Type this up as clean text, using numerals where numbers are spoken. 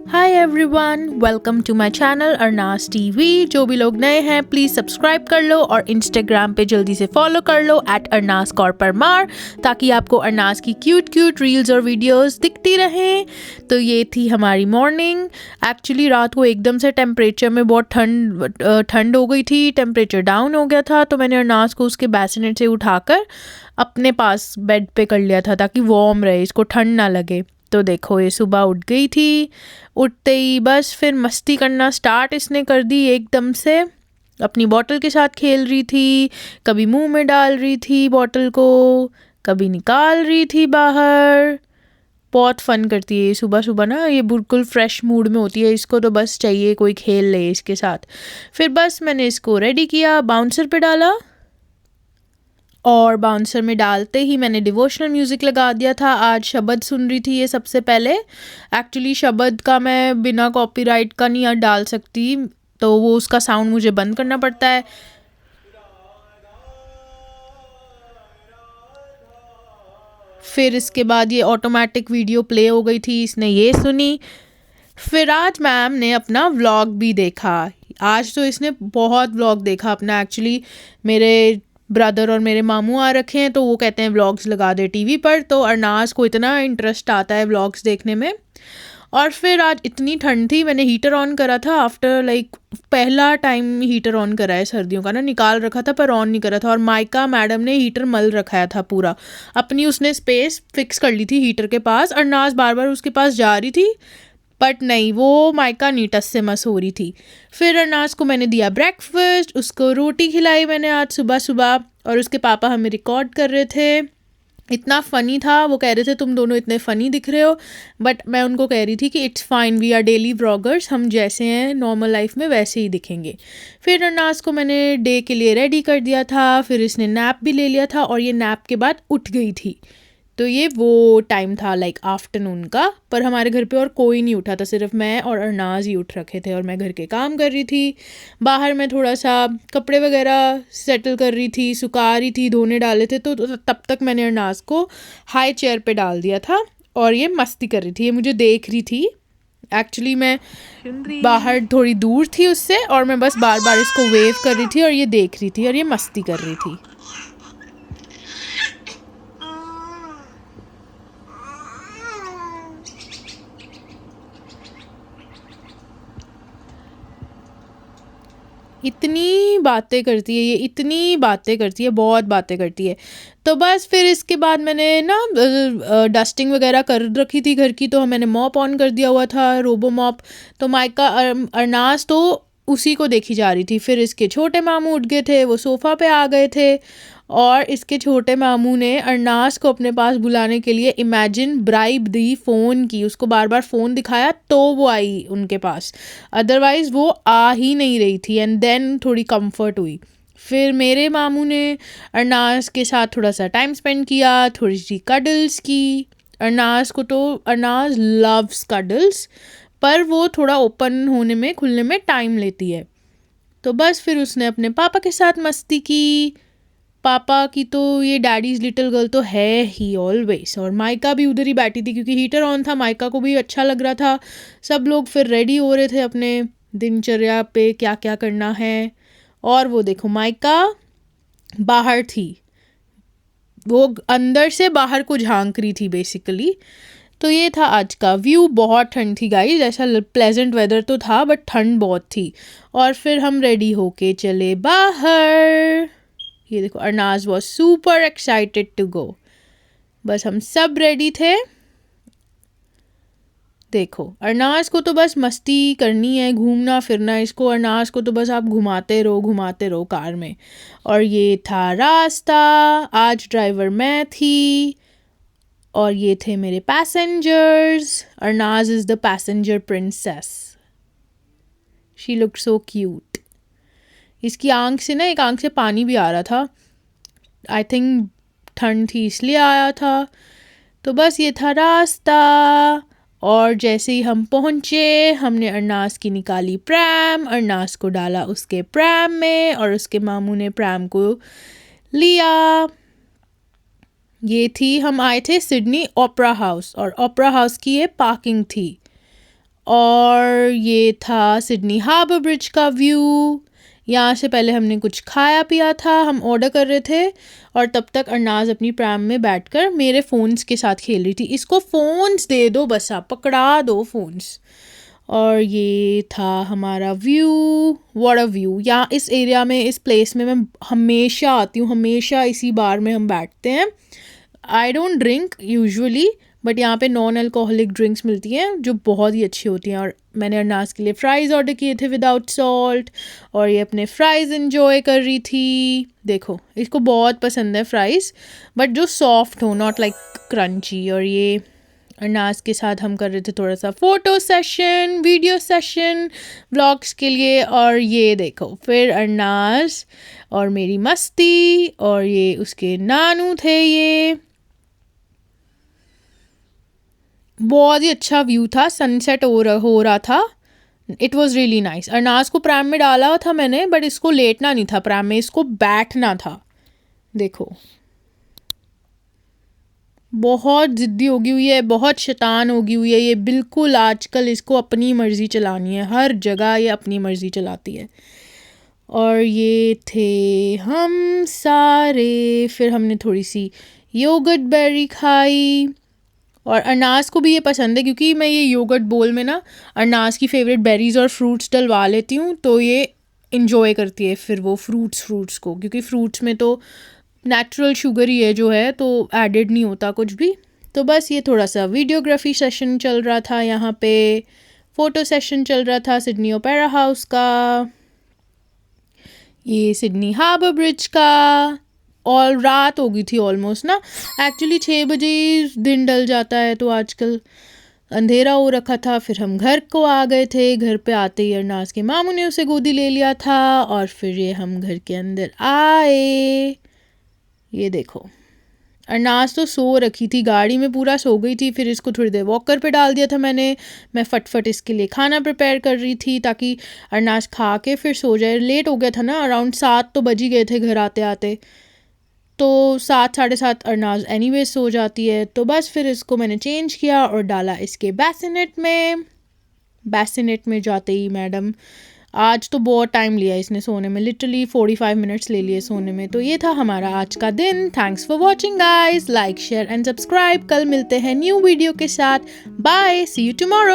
Hi everyone, welcome to my channel Arnaz TV. जो भी लोग नए हैं प्लीज़ सब्सक्राइब कर लो और इंस्टाग्राम पे जल्दी से फॉलो कर लो @अरनास कौरपरमार, ताकि आपको अरनास की क्यूट रील्स और वीडियोस दिखती रहें। तो ये थी हमारी मॉर्निंग। एक्चुअली रात को एकदम से टेम्परेचर में बहुत ठंड हो गई थी, टेम्परेचर डाउन हो गया था, तो मैंने अरनास को उसके बैसिनेट से उठाकर अपने पास बेड पे कर लिया था ताकि वार्म रहे, इसको ठंड ना लगे। तो देखो ये सुबह उठ गई थी। उठते ही बस फिर मस्ती करना स्टार्ट इसने कर दी एकदम से। अपनी बॉटल के साथ खेल रही थी, कभी मुंह में डाल रही थी बॉटल को, कभी निकाल रही थी बाहर। बहुत फन करती है ये सुबह सुबह ना, ये बिल्कुल फ्रेश मूड में होती है, इसको तो बस चाहिए कोई खेल ले इसके साथ। फिर बस मैंने इसको रेडी किया, बाउंसर पे डाला और बाउंसर में डालते ही मैंने डिवोशनल म्यूज़िक लगा दिया था। आज शबद सुन रही थी ये सबसे पहले। एक्चुअली शबद का मैं बिना कॉपीराइट का नहीं डाल सकती, तो वो उसका साउंड मुझे बंद करना पड़ता है। फिर इसके बाद ये ऑटोमेटिक वीडियो प्ले हो गई थी, इसने ये सुनी। फिर आज मैम ने अपना व्लॉग भी देखा। आज तो इसने बहुत व्लॉग देखा अपना। एक्चुअली मेरे ब्रदर और मेरे मामू आ रखे हैं, तो वो कहते हैं व्लॉग्स लगा दे टीवी पर, तो अरनास को इतना इंटरेस्ट आता है व्लॉग्स देखने में। और फिर आज इतनी ठंड थी, मैंने हीटर ऑन करा था आफ्टर पहला टाइम हीटर ऑन करा है सर्दियों का ना, निकाल रखा था पर ऑन नहीं करा था। और माइका मैडम ने हीटर मल रखाया था पूरा अपनी, उसने स्पेस फिक्स कर ली थी हीटर के पास। अरनास बार बार उसके पास जा रही थी बट नहीं, वो माइका नीटस से मस हो रही थी। फिर अरनास को मैंने दिया ब्रेकफास्ट, उसको रोटी खिलाई मैंने आज सुबह सुबह, और उसके पापा हमें रिकॉर्ड कर रहे थे। इतना फ़नी था, वो कह रहे थे तुम दोनों इतने फ़नी दिख रहे हो, बट मैं उनको कह रही थी कि it's fine, we are daily vloggers, हम जैसे हैं नॉर्मल लाइफ में वैसे ही दिखेंगे। फिर अरनास को मैंने डे के लिए रेडी कर दिया था, फिर इसने नैप भी ले लिया था और ये नैप के बाद उठ गई थी। तो ये वो टाइम था आफ्टरनून का, पर हमारे घर पे और कोई नहीं उठा था, सिर्फ मैं और अरनाज ही उठ रखे थे और मैं घर के काम कर रही थी। बाहर मैं थोड़ा सा कपड़े वगैरह सेटल कर रही थी, सुखा रही थी, धोने डाले थे, तो तब तक मैंने अरनाज को हाई चेयर पे डाल दिया था और ये मस्ती कर रही थी, ये मुझे देख रही थी। एक्चुअली मैं बाहर थोड़ी दूर थी उससे और मैं बस बार बार इसको वेव कर रही थी और ये देख रही थी और ये मस्ती कर रही थी। इतनी बातें करती है ये, इतनी बातें करती है, बहुत बातें करती है। तो बस फिर इसके बाद मैंने ना डस्टिंग वगैरह कर रखी थी घर की, तो मैंने मॉप ऑन कर दिया हुआ था, रोबो मॉप। तो माइका अरनास तो उसी को देखी जा रही थी। फिर इसके छोटे मामू उठ गए थे, वो सोफ़ा पे आ गए थे और इसके छोटे मामू ने अरनास को अपने पास बुलाने के लिए इमेजिन ब्राइब दी, फ़ोन की, उसको बार बार फ़ोन दिखाया तो वो आई उनके पास, अदरवाइज़ वो आ ही नहीं रही थी। एंड देन थोड़ी कंफर्ट हुई। फिर मेरे मामू ने अरनास के साथ थोड़ा सा टाइम स्पेंड किया, थोड़ी सी कडल्स की। अरनास को तो अरनास लव्स कडल्स, पर वो थोड़ा ओपन होने में, खुलने में टाइम लेती है। तो बस फिर उसने अपने पापा के साथ मस्ती की। पापा की तो ये डैडीज़ लिटिल गर्ल तो है ही ऑलवेज। और माइका भी उधर ही बैठी थी क्योंकि हीटर ऑन था, माइका को भी अच्छा लग रहा था। सब लोग फिर रेडी हो रहे थे अपने दिनचर्या पे क्या क्या करना है। और वो देखो माइका बाहर थी, वो अंदर से बाहर को झांक रही थी बेसिकली। तो ये था आज का व्यू। बहुत ठंड थी गाइस, ऐसा प्लेजेंट वेदर तो था बट ठंड बहुत थी। और फिर हम रेडी होके चले बाहर। ये देखो Arnaz was super excited to go. बस हम सब रेडी थे। देखो अरनाज को तो बस मस्ती करनी है, घूमना फिरना, इसको अरनाज को तो बस आप घुमाते रहो कार में। और ये था रास्ता। आज ड्राइवर मैं थी और ये थे मेरे passengers. Arnaz is the passenger princess. She look so cute. इसकी आंख से ना, एक आंख से पानी भी आ रहा था, आई थिंक ठंड थी इसलिए आया था। तो बस ये था रास्ता। और जैसे ही हम पहुँचे, हमने अरनास की निकाली प्रैम, अरनास को डाला उसके प्रैम में और उसके मामू ने प्रैम को लिया। ये थी, हम आए थे सिडनी ओपेरा हाउस और ओपेरा हाउस की ये पार्किंग थी। और ये था सिडनी हार्बर ब्रिज का व्यू। यहाँ से पहले हमने कुछ खाया पिया था, हम ऑर्डर कर रहे थे और तब तक अरनाज अपनी प्रैम में बैठकर मेरे फ़ोन्स के साथ खेल रही थी। इसको फ़ोन्स दे दो, बस आप पकड़ा दो फ़ोन्स। और ये था हमारा व्यू। What a view. यहाँ इस एरिया में, इस प्लेस में मैं हमेशा आती हूँ, हमेशा इसी बार में हम बैठते हैं। I don't drink usually, but यहाँ पे नॉन अल्कोहलिक ड्रिंक्स मिलती हैं जो बहुत ही अच्छी होती हैं। और मैंने अरनाज के लिए फ़्राइज़ ऑर्डर किए थे विदाउट सॉल्ट, और ये अपने फ़्राइज़ इन्जॉय कर रही थी। देखो, इसको बहुत पसंद है फ़्राइज़, बट जो सॉफ्ट हो, नॉट लाइक क्रंची। और ये अरनाज के साथ हम कर रहे थे थोड़ा सा photo session, video session vlogs के लिए। और ये देखो, फिर अरनाज और मेरी मस्ती, और ये उसके नानू थे। ये बहुत ही अच्छा व्यू था, सनसेट हो रहा था। It was really nice. Arnaz को प्रैम में डाला था मैंने, बट इसको लेटना नहीं था प्रैम में, इसको बैठना था। देखो, बहुत ज़िद्दी होगी हुई है, बहुत शैतान होगी हुई है ये। बिल्कुल आजकल इसको अपनी मर्ज़ी चलानी है, हर जगह ये अपनी मर्ज़ी चलाती है। और ये थे हम सारे। फिर हमने थोड़ी सी योगर्ट बेरी खाई, और अरनाज को भी ये पसंद है क्योंकि मैं ये योगर्ट बोल में ना अरनाज की फेवरेट बेरीज़ और फ्रूट्स डलवा लेती हूँ, तो ये इन्जॉय करती है फिर वो फ्रूट्स को, क्योंकि फ्रूट्स में तो नेचुरल शुगर ही है जो है, तो एडेड नहीं होता कुछ भी। तो बस ये थोड़ा सा वीडियोग्राफी सेशन चल रहा था, यहाँ पे फ़ोटो सेशन चल रहा था सिडनी ओपेरा हाउस का, ये सिडनी हार्बर ब्रिज का। और रात हो गई थी ऑलमोस्ट ना, एक्चुअली 6 बजे दिन ढल जाता है, तो आजकल अंधेरा हो रखा था। फिर हम घर को आ गए थे। घर पे आते ही अरनाज के मामू ने उसे गोदी ले लिया था, और फिर ये हम घर के अंदर आए। ये देखो, अरनाज तो सो रखी थी, गाड़ी में पूरा सो गई थी। फिर इसको थोड़ी देर वॉकर पे डाल दिया था मैंने। मैं फटफट इसके लिए खाना प्रिपेयर कर रही थी ताकि अरनाज खा के फिर सो जाए। लेट हो गया था ना, अराउंड 7 तो बज ही गए थे घर आते आते, तो 7 साढ़े 7 अरनाज एनीवेज सो जाती है। तो बस फिर इसको मैंने चेंज किया और डाला इसके बैसिनेट में। बैसिनेट में जाते ही मैडम, आज तो बहुत टाइम लिया इसने सोने में, लिटरली 45 मिनट्स ले लिए सोने में। तो ये था हमारा आज का दिन। Thanks for watching guys, like share and subscribe. कल मिलते हैं न्यू वीडियो के साथ। Bye, see you tomorrow.